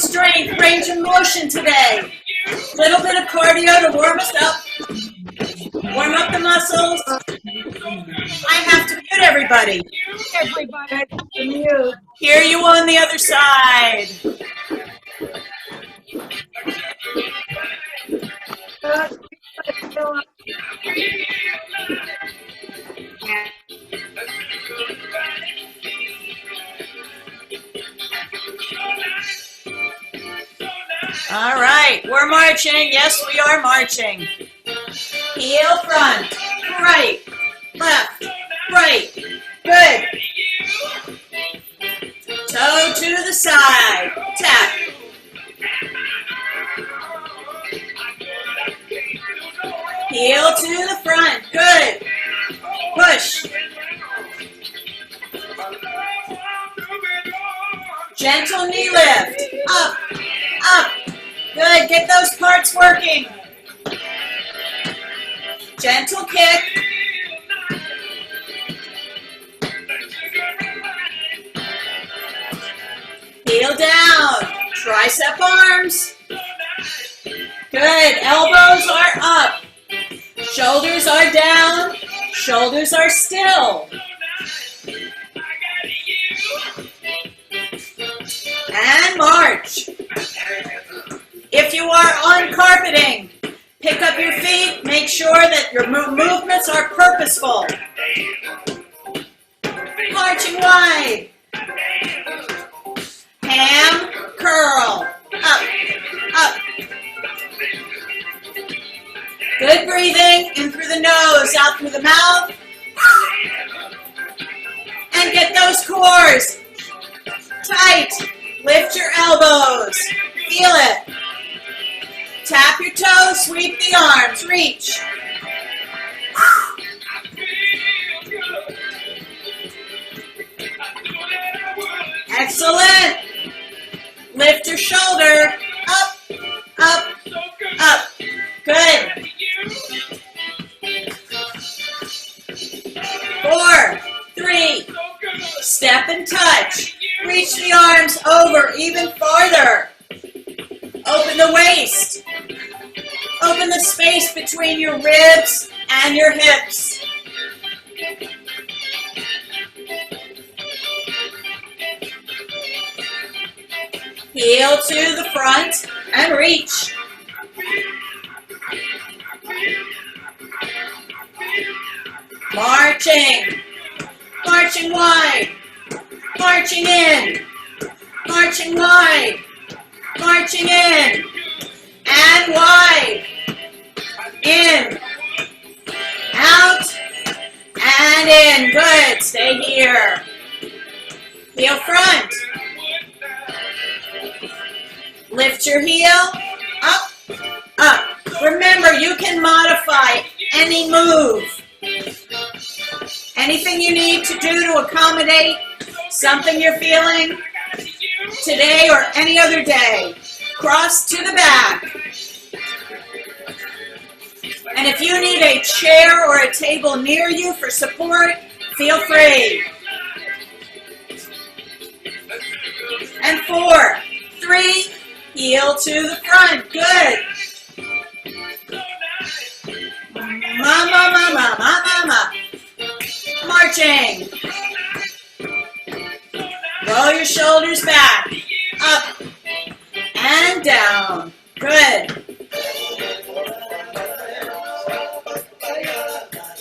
strength, range of motion today. Little bit of cardio to warm us up. Warm up the muscles. I have to mute everybody. Everybody, I have to mute. Hear you on the other side. All right, we're marching. Yes, we are marching. Heel front, right, left, right. Good. Toe to the side. Tap. Heel to the front. Good. Push. Gentle knee lift. Up. Up. Good. Get those parts working. Gentle kick. Heel down. Tricep arms. Good. Elbows are up. Shoulders are down. Shoulders are still. And march. If you are on carpeting, pick up your feet. Make sure that your movements are purposeful. Marching wide. Ham curl. Up. Up. Good breathing. In through the nose, out through the mouth. And get those cores tight. Lift your elbows. Feel it. Tap your toes. Sweep the arms. Reach. Excellent. Lift your shoulder. Up, up, up. Good. 4, 3. Step and touch. Reach the arms over even farther. Open the waist. Open the space between your ribs and your hips. Heel to the front and reach. Marching. Marching wide. Marching in. Marching wide. Marching in. And wide. In. Out. And in. Good. Stay here. Heel front. Lift your heel. Up. Up. Remember, you can modify any move. Anything you need to do to accommodate something you're feeling today or any other day. Cross to the back. And if you need a chair or a table near you for support, feel free. And 4, 3, heel to the front. Good. Mama, mama, mama, mama. Marching. Roll your shoulders back. Up. And down. Good.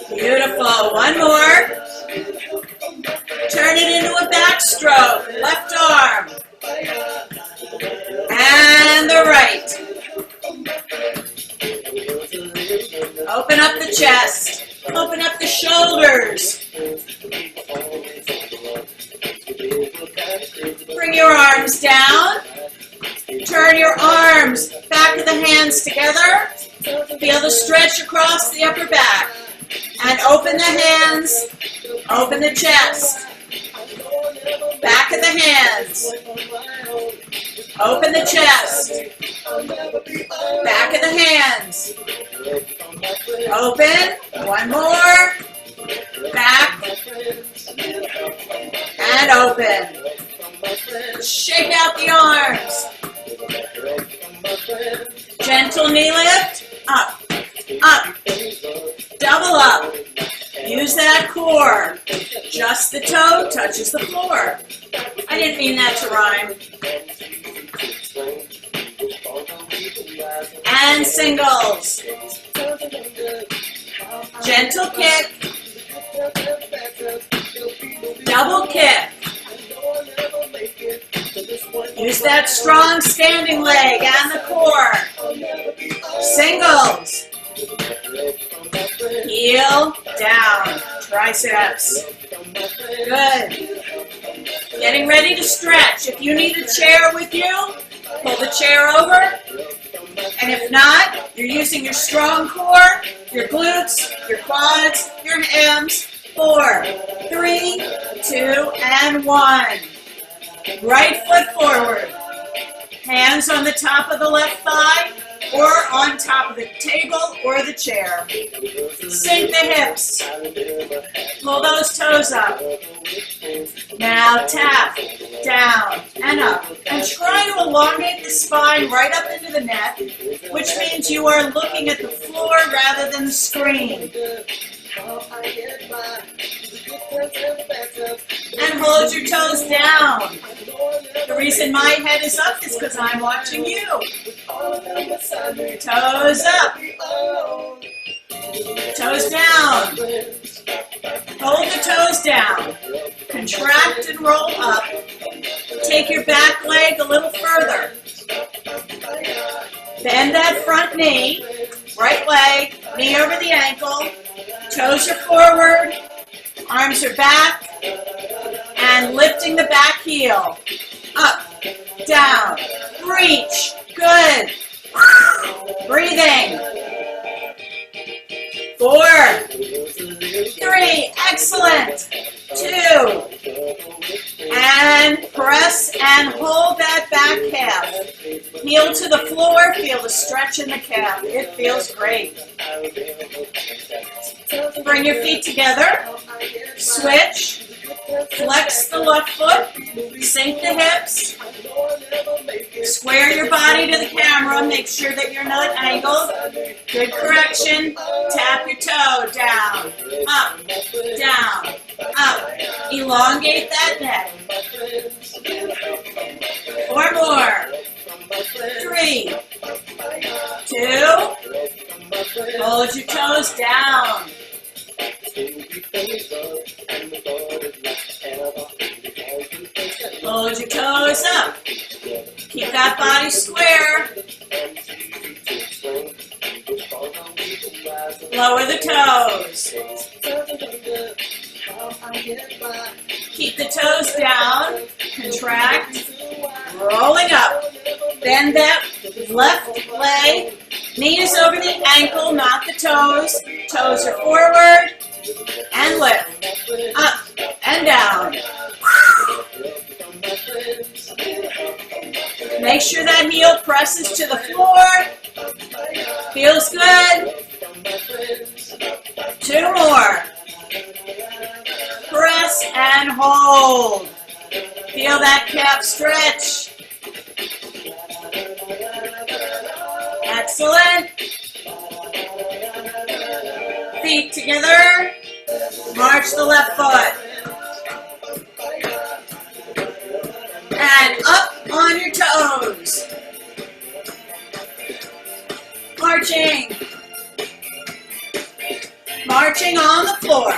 Beautiful. One more. Turn it into a backstroke. Left arm. And the right. Open up the chest. Open up the shoulders. Bring your arms down. Turn your arms, back of the hands together. Feel the stretch across the upper back. And open the hands. Open the chest. Back of the hands. Open the chest. Back of the hands. Open. One more. Back. And open. Shake out the arms. Gentle knee lift. Up, up, double up. Use that core. Just the toe touches the floor. I didn't mean that to rhyme. And singles. Gentle kick. Double kick. Use that strong standing leg and the core. Singles. Heel down. Triceps. Good. Getting ready to stretch. If you need a chair with you, pull the chair over. And if not, you're using your strong core, your glutes, your quads, your hams. 4, 3, 2, and 1. Right foot forward. Hands on the top of the left thigh or on top of the table or the chair. Sink the hips. Pull those toes up. Now tap, down, and up. And try to elongate the spine right up into the neck, which means you are looking at the floor rather than the screen. And hold your toes down. The reason my head is up is because I'm watching you. Toes up. Toes down. Hold the toes down. Contract and roll up. Take your back leg a little further. Bend that front knee. Right leg, knee over the ankle. Toes are forward. Arms are back. And lifting the back heel. Up, down, reach. Good. Breathing. 4, 3, excellent. 2, and press and hold that back calf. Heel to the floor, feel the stretch in the calf. It feels great. Bring your feet together. Switch. Flex the left foot. Sink the hips. Square your body to the camera. Make sure that you're not angled. Good correction. Tap your toe down, up, down, up. Elongate that neck. 4 more. 3, 2. Hold your toes down. Hold your toes up. Keep that body square. Lower the toes. Keep the toes down. Contract. Rolling up. Bend that left leg. Knee is over the ankle, not the toes. Toes are forward. And lift. Up and down. Make sure that heel presses to the floor. Feels good. 2 more. Press and hold. Feel that calf stretch. Excellent. Feet together. March the left foot. And up on your toes. Marching. Marching on the floor.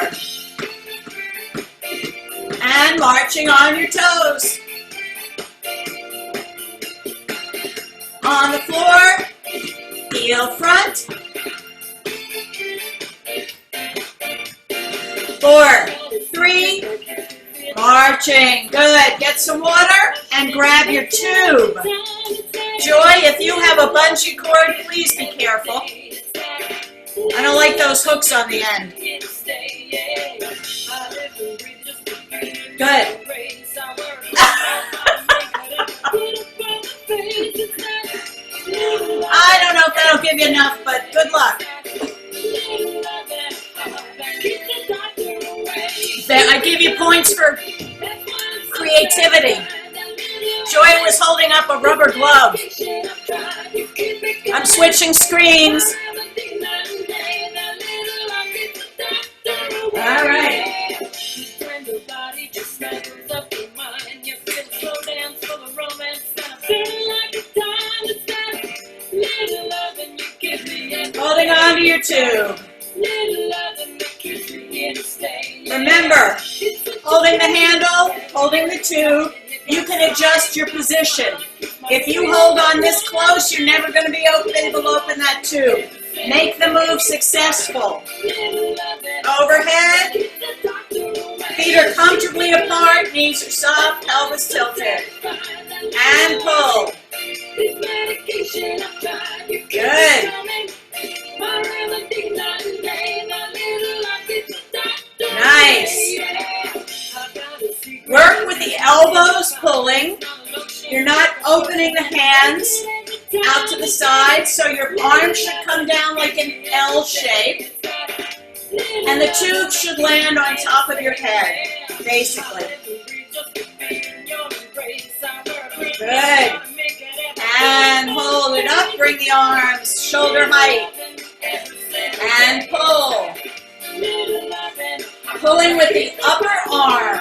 And marching on your toes. On the floor. Heel front. 4, 3, marching. Good. Get some water and grab your tube. Joy, if you have a bungee cord, please be careful. I don't like those hooks on the end. Good. I don't know if that'll give you enough, but good luck. I give you points for creativity. Joy was holding up a rubber glove. I'm switching screens. All right. Holding on to your tube. Remember, holding the handle, holding the tube, you can adjust your position. If you hold on this close, you're never going to be able to open that tube. Make the move successful. Overhead. Feet are comfortably apart, knees are soft, pelvis tilted. And pull. Good. Nice. Work with the elbows pulling. You're not opening the hands out to the side, so your arms should come down like an L shape. And the tube should land on top of your head, basically. Good. And hold it up, bring the arms shoulder height. And pull. Pulling with the upper arm.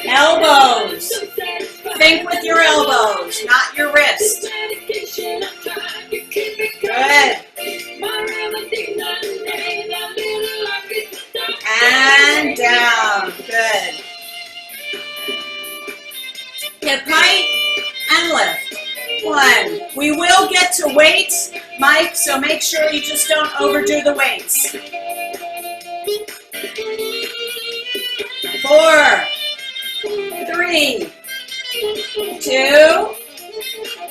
Elbows. Think with your elbows, not your wrist. Good. And down. Good. Hip height and lift. 1. We will get to weights, Mike, so make sure you just don't overdo the weights. 4, 3, 2,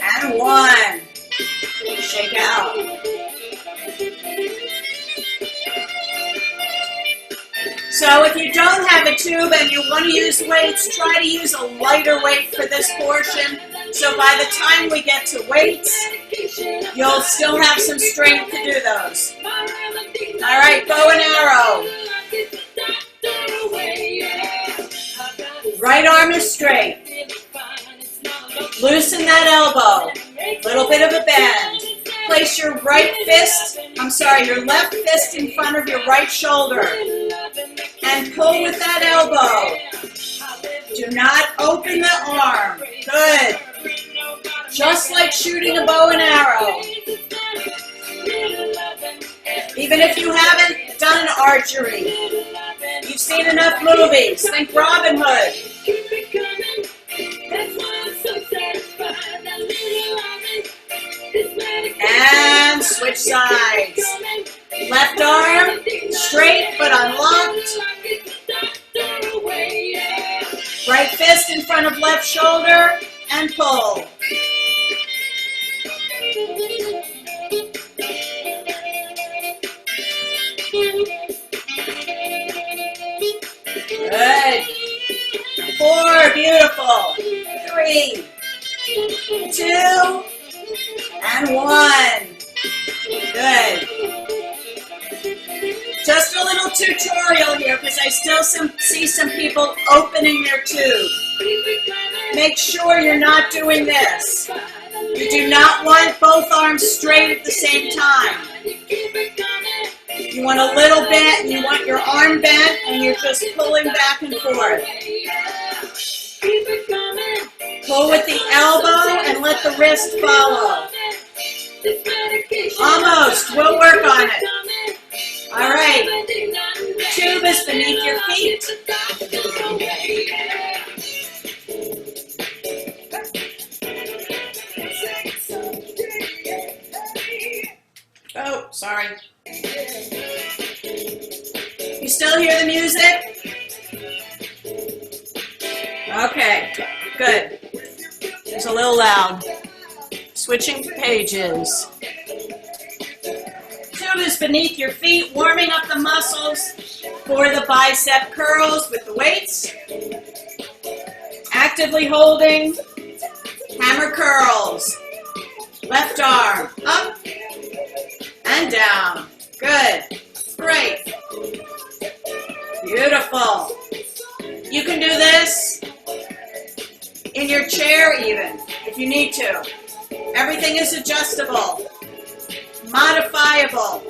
and 1. Shake out. So if you don't have a tube and you want to use weights, try to use a lighter weight for this portion. So by the time we get to weights, you'll still have some strength to do those. All right, bow and arrow. Right arm is straight. Loosen that elbow. Little bit of a bend. Place your your left fist in front of your right shoulder. And pull with that elbow. Do not open the arm. Good. Just like shooting a bow and arrow. Even if you haven't done archery, you've seen enough movies. Think Robin Hood. And switch sides. Left arm, straight but unlocked. Right fist in front of left shoulder and pull. Good. 4, beautiful. 3, 2, and 1. Good. Just a little tutorial here because I still see some people opening their tube. Make sure you're not doing this. You do not want both arms straight at the same time. You want a little bent, and you want your arm bent, and you're just pulling back and forth. Pull with the elbow and let the wrist follow. Almost. We'll work on it. All right. Tube is beneath your feet. Oh, sorry. You still hear the music? Okay, good. It's a little loud. Switching pages. Tube is beneath your feet, warming up the muscles for the bicep curls with the weights. Actively holding. Hammer curls. Left arm up and down. Good. Great. Beautiful. You can do this in your chair even, if you need to. Everything is adjustable, modifiable.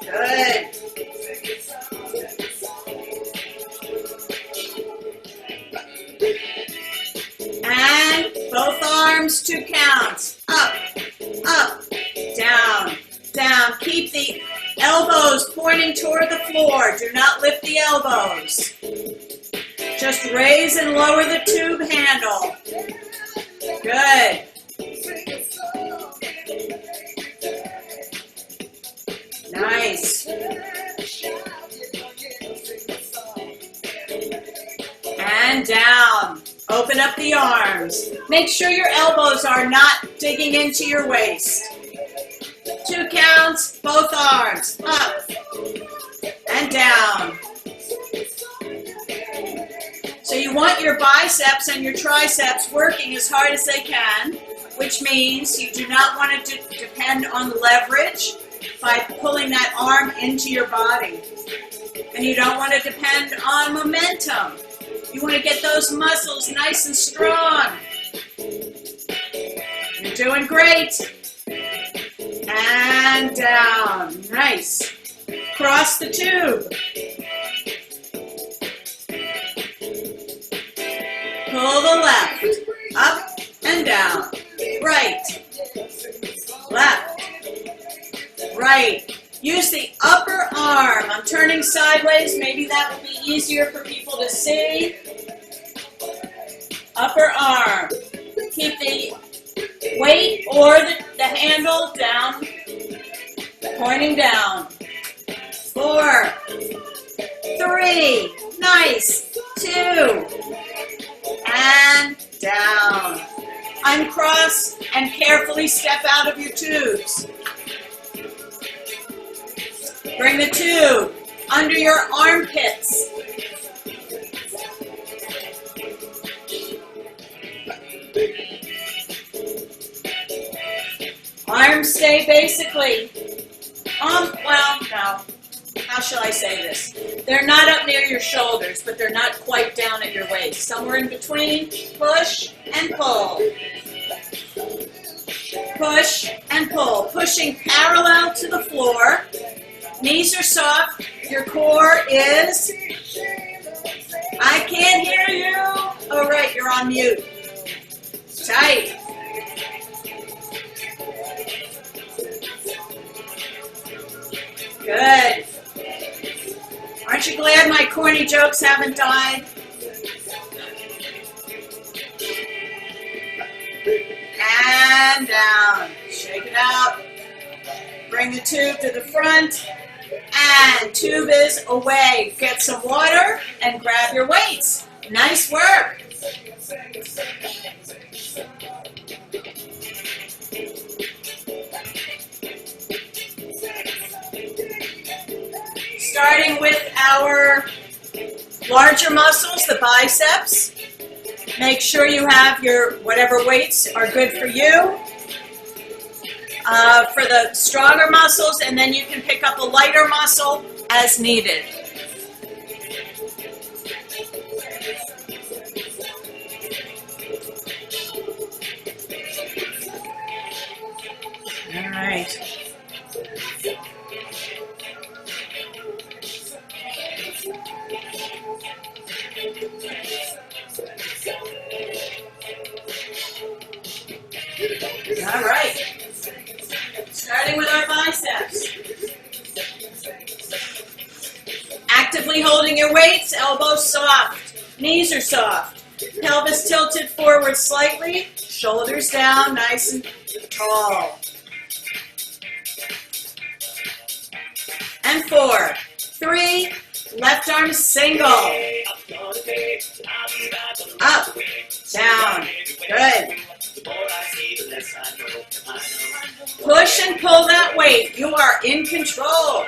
Good. And both arms, 2 counts. Up, up, down, down. Keep the elbows pointing toward the floor. Do not lift the elbows. Just raise and lower the tube handle. Good. Nice. And down. Open up the arms. Make sure your elbows are not digging into your waist. 2 counts, both arms. Up and down. So you want your biceps and your triceps working as hard as they can, which means you do not want to depend on leverage by pulling that arm into your body. And you don't want to depend on momentum. You want to get those muscles nice and strong. You're doing great. And down. Nice. Cross the tube. Pull the left. Up and down. Right. Left. Right. Use the upper arm. I'm turning sideways. Maybe that would be easier for people to see. Upper arm. Keep the weight or the handle down, pointing down. 4, 3, nice. 2, and down. Uncross and carefully step out of your tubes. Bring the tube under your armpits. Arms stay basically, well, no. How shall I say this? They're not up near your shoulders, but they're not quite down at your waist. Somewhere in between, push and pull. Push and pull. Pushing parallel to the floor. Knees are soft. Your core is... I can't hear you. Oh, right, you're on mute. Tight. Good. Aren't you glad my corny jokes haven't died? And down. Shake it out. Bring the tube to the front. And tube is away. Get some water and grab your weights. Nice work. Starting with our larger muscles, the biceps. Make sure you have your whatever weights are good for you. For the stronger muscles, and then you can pick up a lighter muscle as needed. All right. All right. Starting with our biceps. Actively holding your weights, elbows soft, knees are soft, pelvis tilted forward slightly, shoulders down, nice and tall. And 4, 3, left arm single. Up, down, good. Push and pull that weight. You are in control.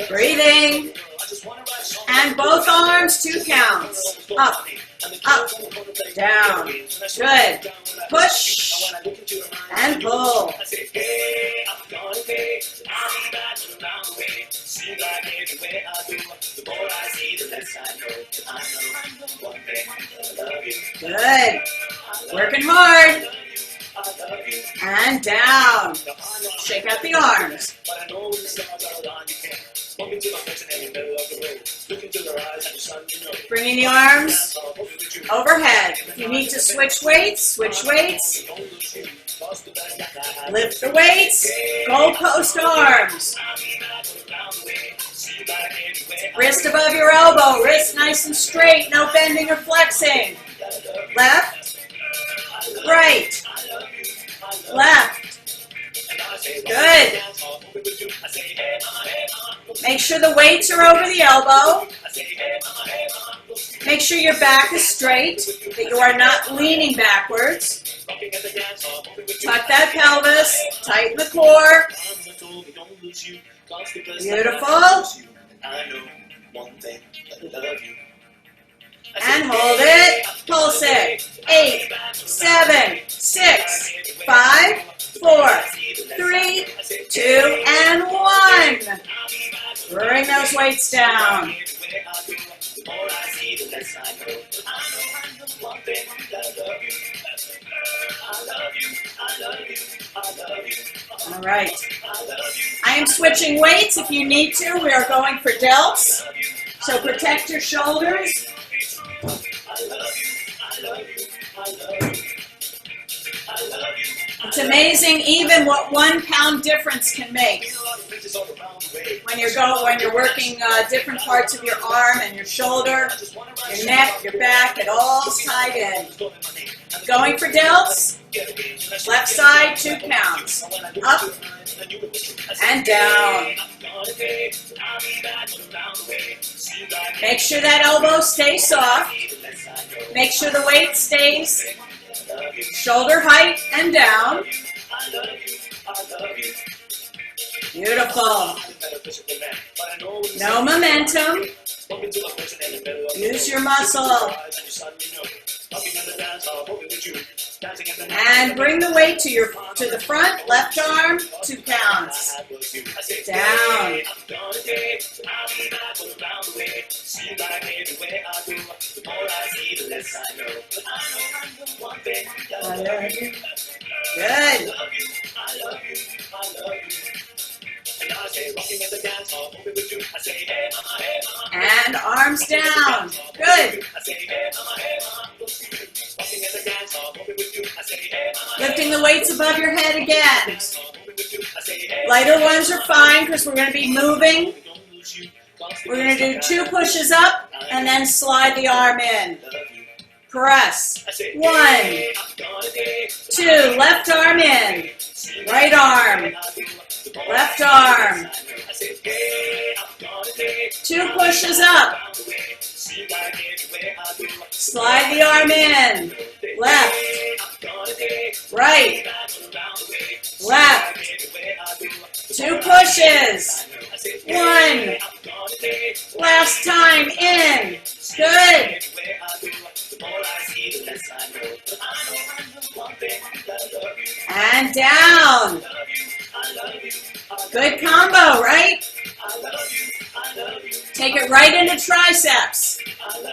Breathing. And both arms, 2 counts. Up, up, down. Good. Push and pull. Shake out the arms. Bringing the arms overhead. If you need to switch weights, switch weights. Lift the weights. Goalpost arms. Wrist above your elbow. Wrist nice and straight. No bending or flexing. Left. Right. Left. Good. Make sure the weights are over the elbow. Make sure your back is straight, that you are not leaning backwards. Tuck that pelvis, tighten the core. Beautiful. And hold it. Pulse it. 8, 7, 6, 5, 4, 3, 2, and 1. Bring those weights down. All right. I am switching weights if you need to. We are going for delts. So protect your shoulders. It's amazing even what 1 pound difference can make when you're working different parts of your arm and your shoulder, your neck, your back. It all's tied in. Going for delts. Left side, 2 counts. Up and down. Make sure that elbow stays soft. Make sure the weight stays shoulder height and down. Beautiful. No momentum. Use your muscle. And bring the weight to the front, left arm, 2 counts. Down. Good. And arms down. Good. Lifting the weights above your head again. Lighter ones are fine because we're going to be moving. We're going to do 2 pushes up and then slide the arm in. Press. 1, 2. Left arm in. Right arm. Left arm. 2 pushes up. Slide the arm in. Left. Right. Left. 2 pushes. 1. Last time in. Good. And down. Good combo, right? Take it right into triceps.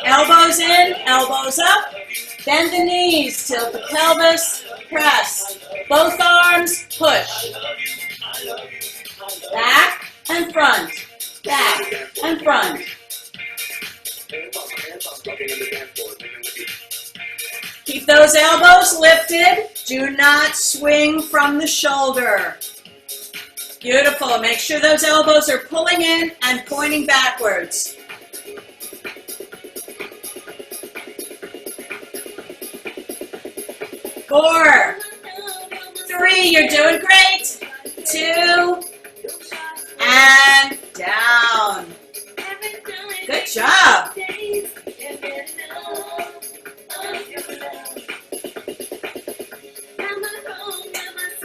Elbows in, elbows up. Bend the knees, tilt the pelvis, press. Both arms, push. Back and front. Back and front. Keep those elbows lifted. Do not swing from the shoulder. Beautiful. Make sure those elbows are pulling in and pointing backwards. Four, 3, you're doing great. 2, and down. Good job.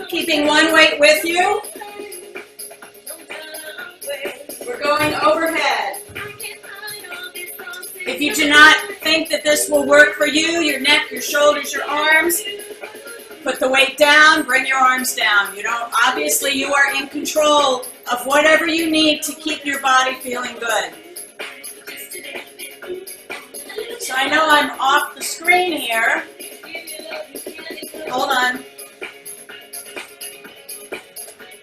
Keeping one weight with you. We're going overhead. If you do not think that this will work for you, your neck, your shoulders, your arms, put the weight down, bring your arms down. Obviously you are in control of whatever you need to keep your body feeling good. So I know I'm off the screen here. Hold on.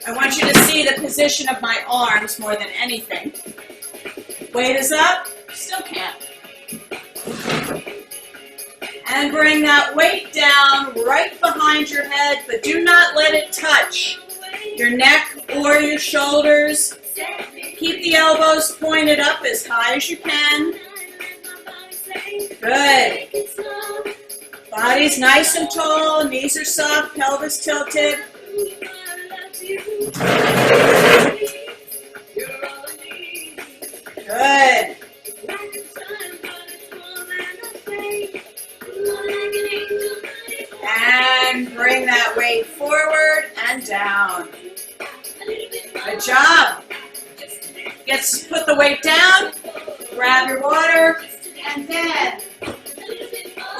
I want you to see the position of my arms more than anything. Weight is up, still can't. And bring that weight down right behind your head, but do not let it touch your neck or your shoulders. Keep the elbows pointed up as high as you can. Good. Body's nice and tall, knees are soft, pelvis tilted. Good. And bring that weight forward and down. Good job. Put the weight down, grab your water, and then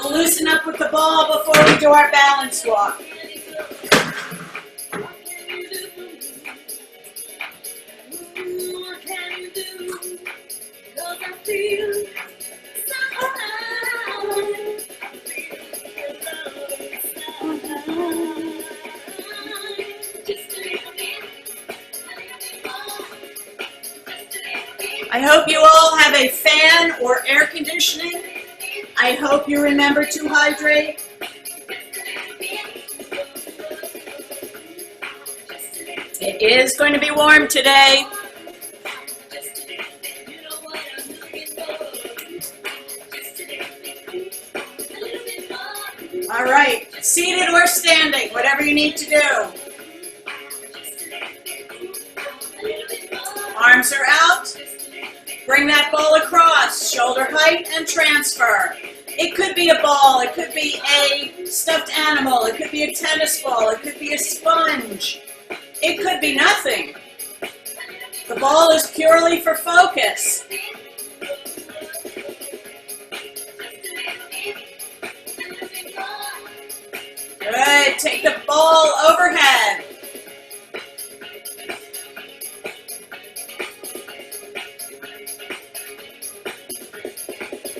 we'll loosen up with the ball before we do our balance walk. I hope you all have a fan or air conditioning. I hope you remember to hydrate. It is going to be warm today. All right, seated or standing, whatever you need to do. Arms are out. Bring that ball across, shoulder height and transfer. It could be a ball, it could be a stuffed animal, it could be a tennis ball, it could be a sponge. It could be nothing. The ball is purely for focus. Good, take the ball overhead.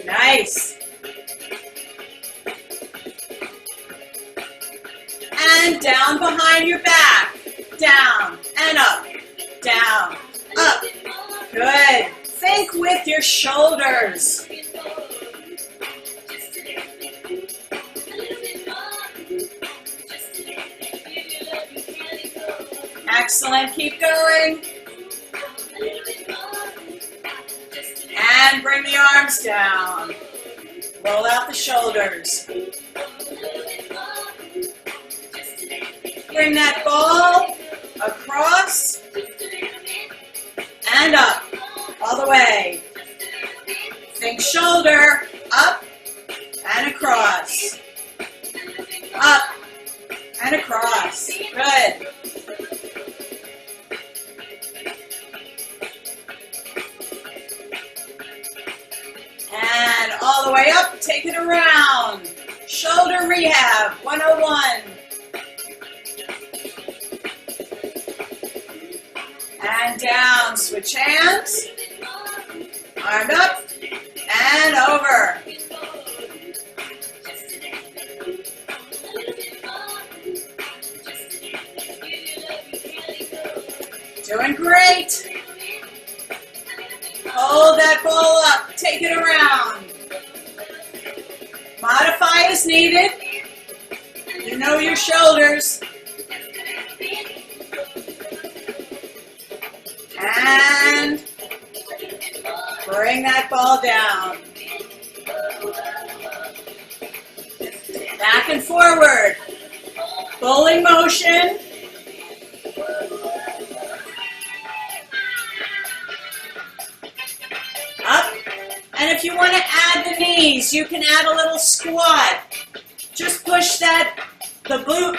Nice. And down behind your back. Down and up. Down, up. Good. Think with your shoulders. Excellent. Keep going. And bring the arms down. Roll out the shoulders. Bring that ball across and up. All the way. Think shoulder, up and across. Up and across. Good. And all the way up, take it around. Shoulder rehab, 101. And down, switch hands. Arm up and over. Doing great. Hold that ball up, take it around. Modify as needed. You know your shoulders. And bring that ball down. Back and forward. Bowling motion. Up. And if you want to add the knees, you can add a little squat. Just push the boot.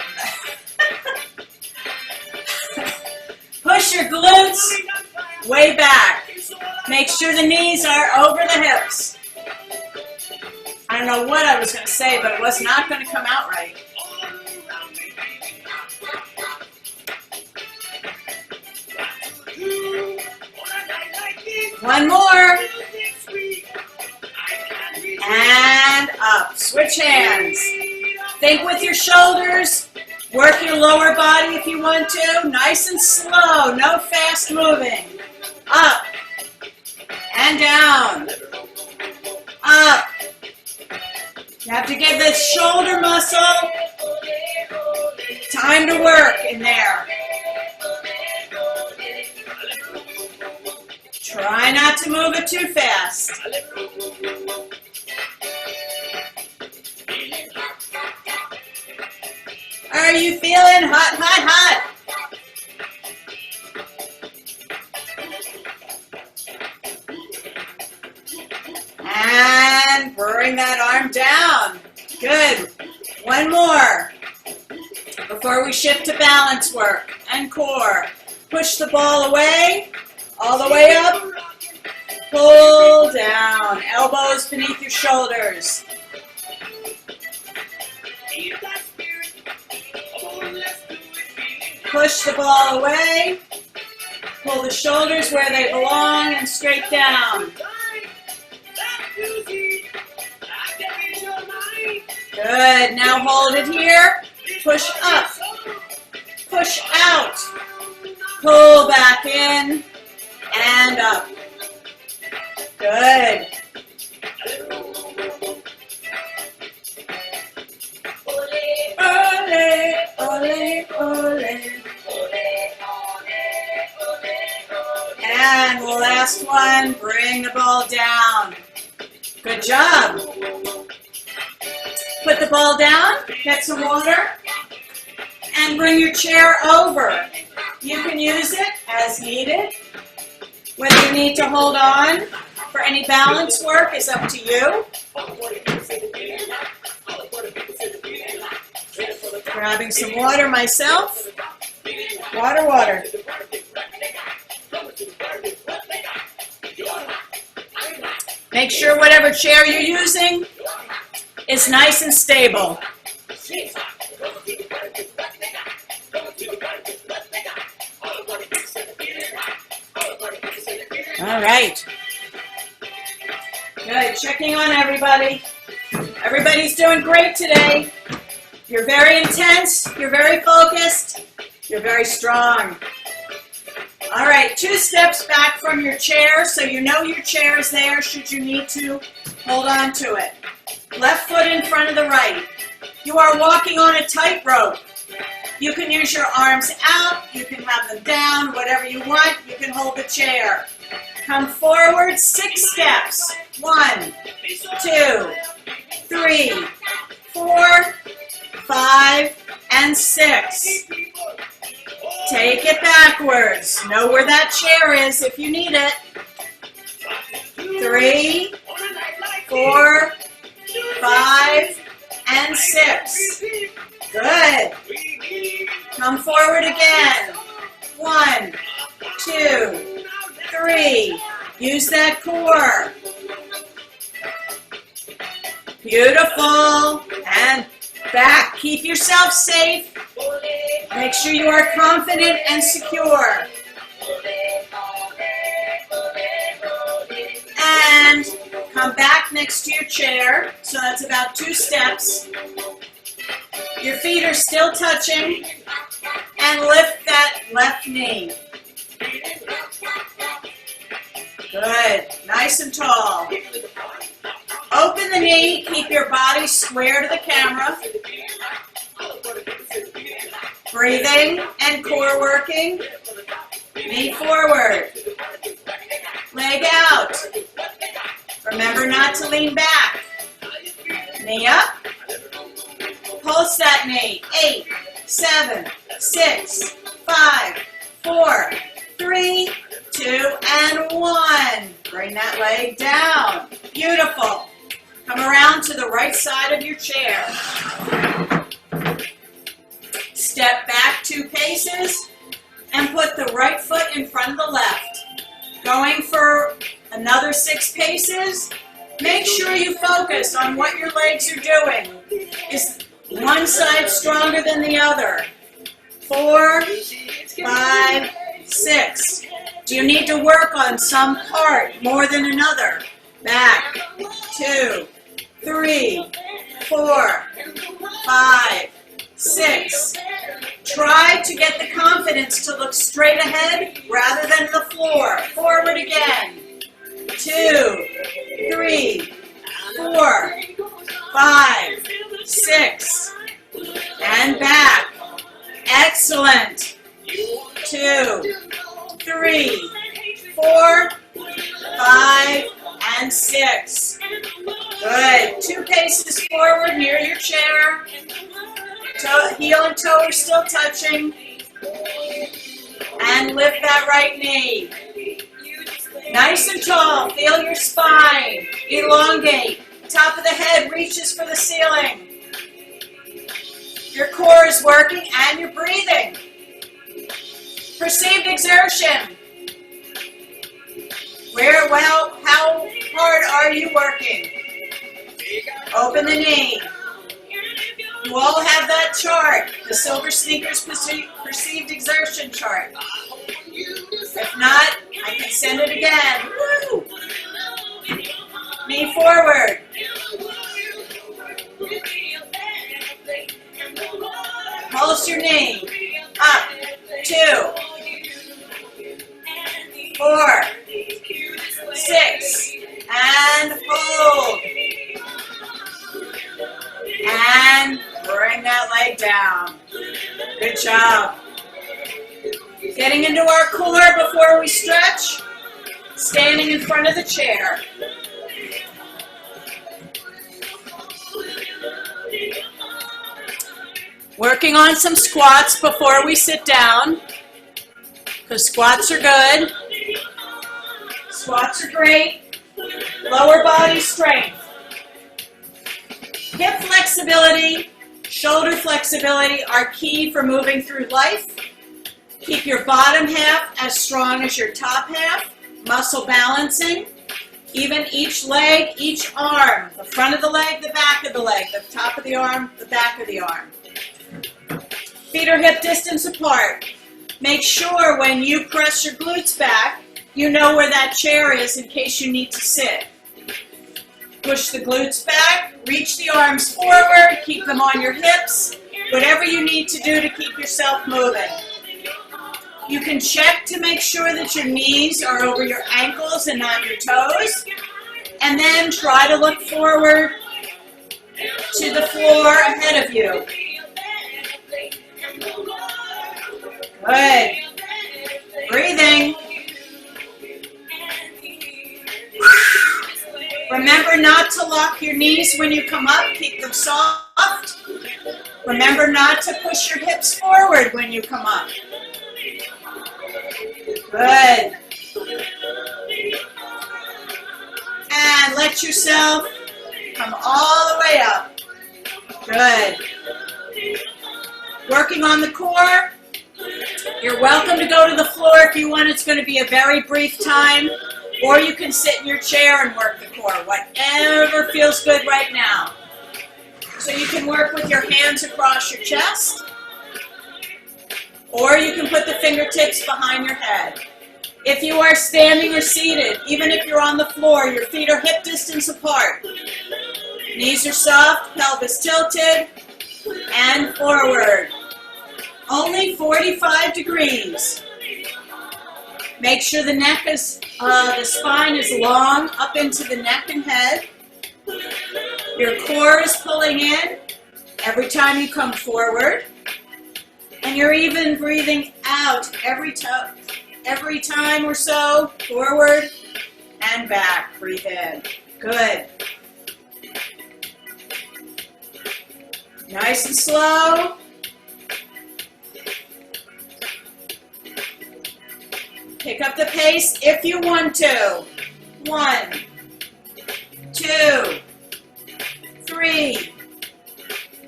Push your glutes way back. Make sure the knees are over the hips. I don't know what I was going to say, but it was not going to come out right. One more. And up. Switch hands. Think with your shoulders. Work your lower body if you want to. Nice and slow, no fast moving. Up and down. Up. You have to give this shoulder muscle time to work in there. Try not to move it too fast. Are you feeling hot, hot, hot? And bring that arm down. Good. One more before we shift to balance work and core. Push the ball away, all the way up. Pull down. Elbows beneath your shoulders. Push the ball away. Pull the shoulders where they belong and straight down. Good. Now hold it here. Push up. Push out. Pull back in and up. Good. Ole, ole, ole. And last one, bring the ball down. Good job. Put the ball down, get some water, and bring your chair over. You can use it as needed. Whether you need to hold on for any balance work is up to you. Grabbing some water myself. Water, water. Make sure whatever chair you're using is nice and stable. All right. Good. Checking on everybody. Everybody's doing great today. You're very intense. You're very focused. You're very strong. All right. 2 steps back from your chair so you know your chair is there should you need to hold on to it. Left foot in front of the right. You are walking on a tightrope. You can use your arms out. You can have them down. Whatever you want. You can hold the chair. Come forward 6 steps. 1, 2, 3, 4, 5, and 6. Take it backwards. Know where that chair is if you need it. 3, 4, 5, and 6. Good. Come forward again. 1, 2, 3. Use that core. Beautiful. And back. Keep yourself safe. Make sure you are confident and secure. And come back next to your chair. So that's about 2 steps. Your feet are still touching. And lift that left knee. Good. Nice and tall. Open the knee. Keep your body square to the camera. Breathing and core working. Knee forward. Leg out. Remember not to lean back. Knee up. Pulse that knee. 8, 7, 6, 5, 4, 3, 2, and 1. Bring that leg down. Beautiful. Come around to the right side of your chair. Step back 2 paces and put the right foot in front of the left. Going for another 6 paces. Make sure you focus on what your legs are doing. Is one side stronger than the other? 4, 5, 6. Do you need to work on some part more than another? Back. 2, 3, 4, 5, 6. Try to get the confidence to look straight ahead rather than the floor. Forward again. 2, 3, 4, 5, 6. And back. Excellent. 2, 3, 4, 5, and 6. Good. 2 paces forward near your chair. Heel and toe are still touching. And lift that right knee. Nice and tall. Feel your spine. Elongate. Top of the head reaches for the ceiling. Your core is working and you're breathing. Perceived exertion. How hard are you working? Open the knee. You all have that chart, the SilverSneakers perceived exertion chart. If not, I can send it again. Woo! Knee forward. Pulse your knee. Up. 2, 4, 6, and hold. And bring that leg down. Good job. Getting into our core before we stretch. Standing in front of the chair. Working on some squats before we sit down, because squats are good. Squats are great. Lower body strength. Hip flexibility, shoulder flexibility are key for moving through life. Keep your bottom half as strong as your top half. Muscle balancing. Even each leg, each arm. The front of the leg, the back of the leg. The top of the arm, the back of the arm. Feet are hip distance apart. Make sure when you press your glutes back, you know where that chair is in case you need to sit. Push the glutes back, reach the arms forward, keep them on your hips, whatever you need to do to keep yourself moving. You can check to make sure that your knees are over your ankles and not your toes, and then try to look forward to the floor ahead of you. Good. Breathing. Remember not to lock your knees when you come up. Keep them soft. Remember not to push your hips forward when you come up. Good. And let yourself come all the way up. Good. Working on the core. You're welcome to go to the floor if you want. It's going to be a very brief time. Or you can sit in your chair and work the core. Whatever feels good right now. So you can work with your hands across your chest. Or you can put the fingertips behind your head. If you are standing or seated, even if you're on the floor, your feet are hip distance apart. Knees are soft, pelvis tilted, and forward. Only 45 degrees. Make sure the neck is, the spine is long up into the neck and head. Your core is pulling in every time you come forward. And you're even breathing out every time or so, forward and back. Breathe in. Good. Nice and slow. Pick up the pace if you want to. 1, 2, 3,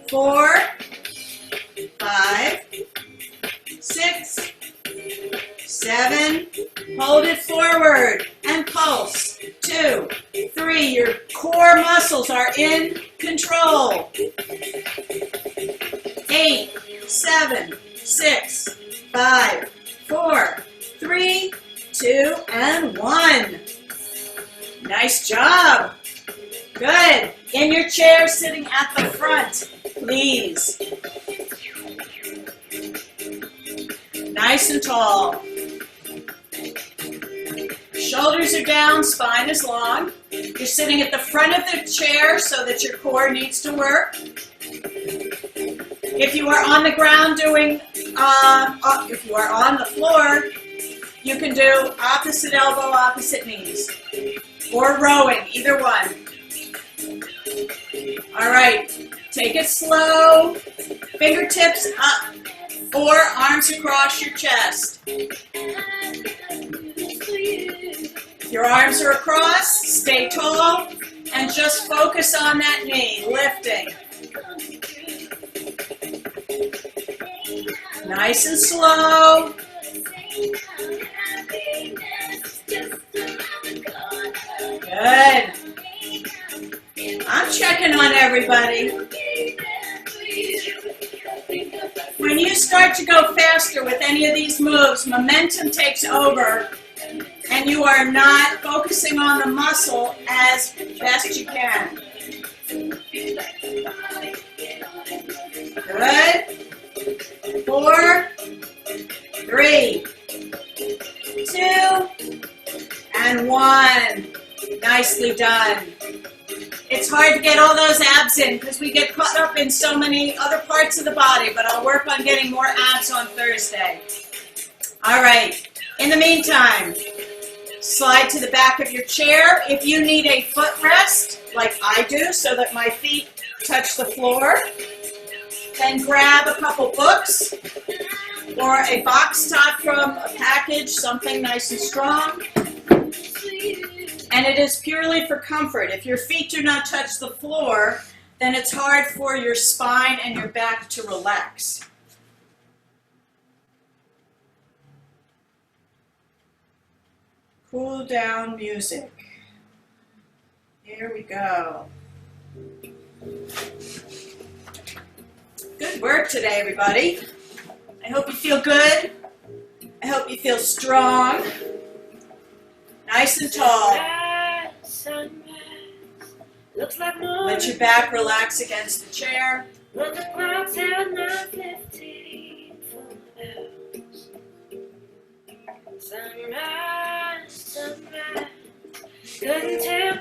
4, 5, 6, 7. Hold it forward and pulse. 2, 3. Your core muscles are in control. 8, 7, 6, 5, 4, 3, 2, and 1. Nice job. Good. In your chair, sitting at the front, please. Nice and tall. Shoulders are down, spine is long. You're sitting at the front of the chair so that your core needs to work. If you are on the ground doing, if you are on the floor, you can do opposite elbow, opposite knees. Or rowing, either one. All right, take it slow. Fingertips up or arms across your chest. If your arms are across, stay tall and just focus on that knee, lifting. Nice and slow. Good. I'm checking on everybody. When you start to go faster with any of these moves, momentum takes over and you are not focusing on the muscle as best you can. Good. 4, 3, 2, and 1. Nicely done. It's hard to get all those abs in because we get caught up in so many other parts of the body, but I'll work on getting more abs on Thursday. All right. In the meantime, slide to the back of your chair. If you need a footrest, like I do, so that my feet touch the floor, then grab a couple books or a box top from a package, something nice and strong. And it is purely for comfort. If your feet do not touch the floor, then it's hard for your spine and your back to relax. Cool down music. Here we go. Good work today, everybody. I hope you feel good. I hope you feel strong. Nice and tall. Let your back relax against the chair.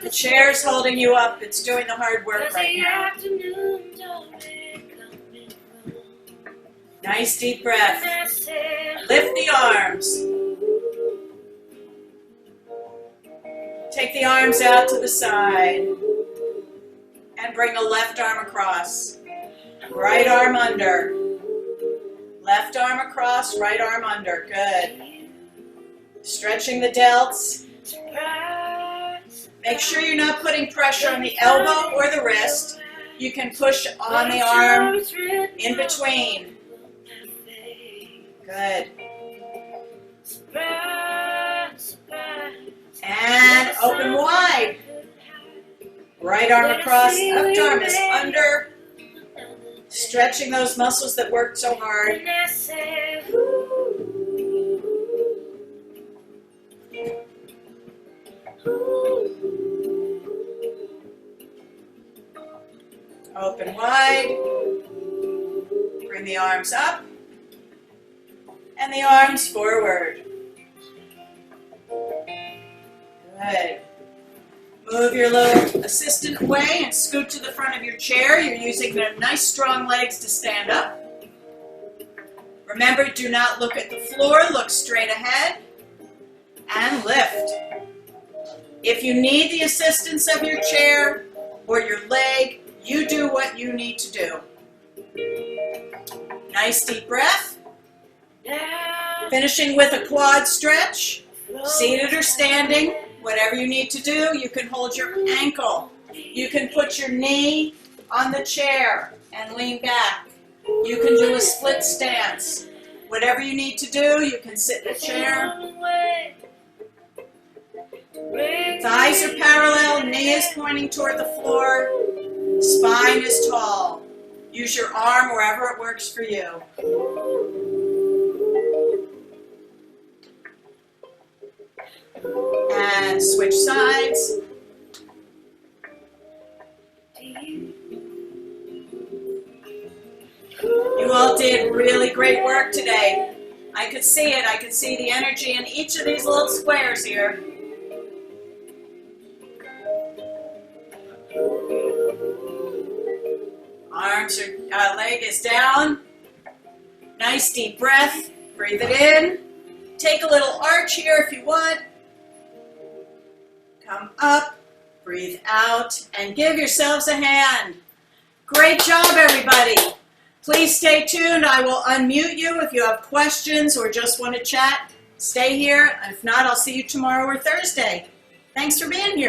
The chair's holding you up. It's doing the hard work right now. Nice deep breath. Lift the arms. Take the arms out to the side. And bring the left arm across. Right arm under. Left arm across, right arm under. Good. Stretching the delts. Make sure you're not putting pressure on the elbow or the wrist. You can push on the arm in between. Good. And open wide. Right arm across, left arm is under. Stretching those muscles that worked so hard. Open wide. Bring the arms up. And the arms forward. Good. Move your little assistant away and scoot to the front of your chair. You're using the nice strong legs to stand up. Remember, do not look at the floor. Look straight ahead. And lift. If you need the assistance of your chair or your leg, you do what you need to do. Nice deep breath. Finishing with a quad stretch. Seated or standing. Whatever you need to do, you can hold your ankle. You can put your knee on the chair and lean back. You can do a split stance. Whatever you need to do, you can sit in a chair. Thighs are parallel, knee is pointing toward the floor, spine is tall. Use your arm wherever it works for you. And switch sides. You all did really great work today. I I could see it. I could see the energy in each of these little squares here. Arms are, leg is down. Nice deep breath. Breathe it in. Take a little arch here if you want. Come up, breathe out, and give yourselves a hand. Great job, everybody. Please stay tuned. I will unmute you if you have questions or just want to chat. Stay here. If not, I'll see you tomorrow or Thursday. Thanks for being here.